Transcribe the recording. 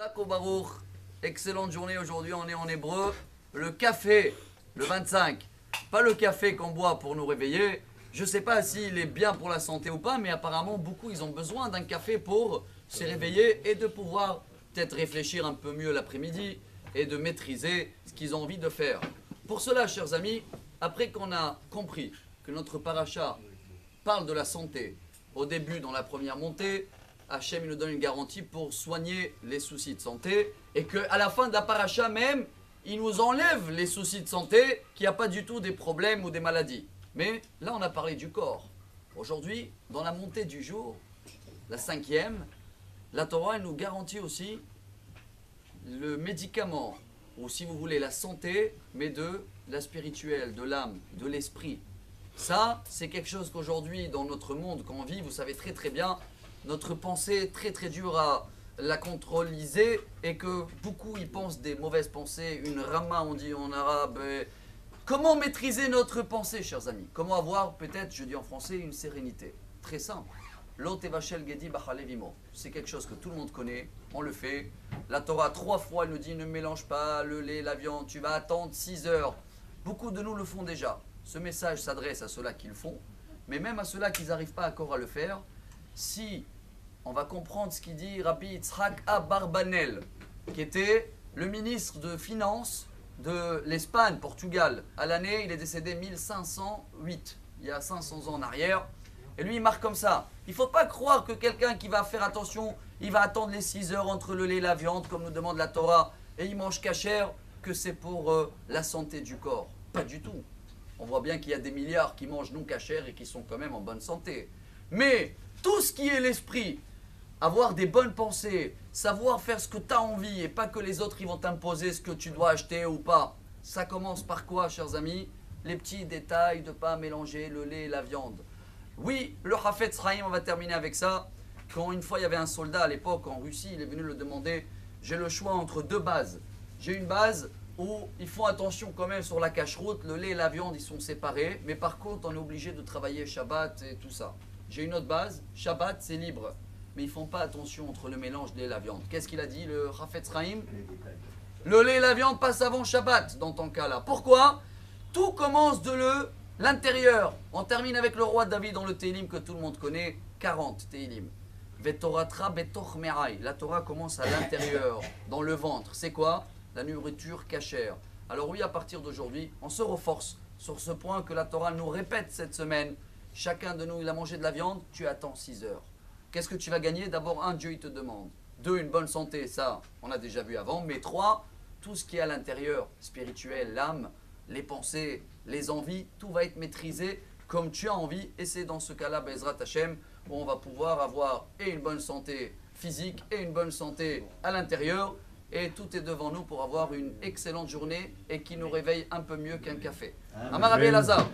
Chazak ou Baruch, excellente journée aujourd'hui, on est en hébreu. Le café, le 25, pas le café qu'on boit pour nous réveiller. Je ne sais pas s'il est bien pour la santé ou pas, mais apparemment beaucoup ils ont besoin d'un café pour se réveiller et de pouvoir peut-être réfléchir un peu mieux l'après-midi et de maîtriser ce qu'ils ont envie de faire. Pour cela, chers amis, après qu'on a compris que notre paracha parle de la santé au début dans la première montée, Hachem il nous donne une garantie pour soigner les soucis de santé et qu'à la fin de la paracha même, il nous enlève les soucis de santé, qu'il n'y a pas du tout des problèmes ou des maladies. Mais là, on a parlé du corps. Aujourd'hui, dans la montée du jour, la 5e, la Torah elle nous garantit aussi le médicament, ou si vous voulez la santé, mais de la spirituelle, de l'âme, de l'esprit. Ça, c'est quelque chose qu'aujourd'hui, dans notre monde, quand on vit, vous savez très très bien, notre pensée est très très dure à la contrôliser et que beaucoup y pensent des mauvaises pensées, une rama on dit en arabe. Comment maîtriser notre pensée, chers amis? Comment avoir peut-être, je dis en français, une sérénité? Très simple. L'otevachel gedi bachalevimo. C'est quelque chose que tout le monde connaît, on le fait. La Torah 3 fois elle nous dit ne mélange pas le lait, la viande, tu vas attendre 6 heures. Beaucoup de nous le font déjà. Ce message s'adresse à ceux-là qui le font, mais même à ceux-là qui n'arrivent pas encore à le faire. Si on va comprendre ce qu'il dit Rabbi Yitzhak Abarbanel, qui était le ministre de Finances de l'Espagne, Portugal. À l'année, il est décédé 1508, il y a 500 ans en arrière. Et lui, il marque comme ça. Il ne faut pas croire que quelqu'un qui va faire attention, il va attendre les 6 heures entre le lait et la viande, comme nous demande la Torah, et il mange cachère, que c'est pour la santé du corps. Pas du tout. On voit bien qu'il y a des milliards qui mangent non cachère et qui sont quand même en bonne santé. Mais tout ce qui est l'esprit, avoir des bonnes pensées, savoir faire ce que tu as envie et pas que les autres ils vont t'imposer ce que tu dois acheter ou pas. Ça commence par quoi, chers amis? Les petits détails de ne pas mélanger le lait et la viande. Oui, le Hafetz Chaim, on va terminer avec ça. Quand une fois il y avait un soldat à l'époque en Russie, il est venu le demander, j'ai le choix entre deux bases. J'ai une base où ils font attention quand même sur la cache-route, le lait et la viande ils sont séparés, mais par contre on est obligé de travailler Shabbat et tout ça. J'ai une autre base, Shabbat c'est libre. Mais ils ne font pas attention entre le mélange de lait et la viande. Qu'est-ce qu'il a dit, le Hafetz Chaim? Le lait et la viande passent avant Shabbat, dans ton cas là. Pourquoi? Tout commence de l'intérieur. On termine avec le roi David dans le Télim que tout le monde connaît, 40 Télim. Vetoratra betoch me'ai. La Torah commence à l'intérieur, dans le ventre. C'est quoi? La nourriture cachère. Alors oui, à partir d'aujourd'hui, on se reforce sur ce point que la Torah nous répète cette semaine. Chacun de nous, il a mangé de la viande, tu attends 6 heures. Qu'est-ce que tu vas gagner? D'abord, 1, Dieu il te demande. 2, une bonne santé, ça, on a déjà vu avant. Mais 3, tout ce qui est à l'intérieur, spirituel, l'âme, les pensées, les envies, tout va être maîtrisé comme tu as envie. Et c'est dans ce cas-là, Bezrat Hashem, où on va pouvoir avoir et une bonne santé physique et une bonne santé à l'intérieur. Et tout est devant nous pour avoir une excellente journée et qui nous réveille un peu mieux qu'un café. Amar Rabbi Elazar.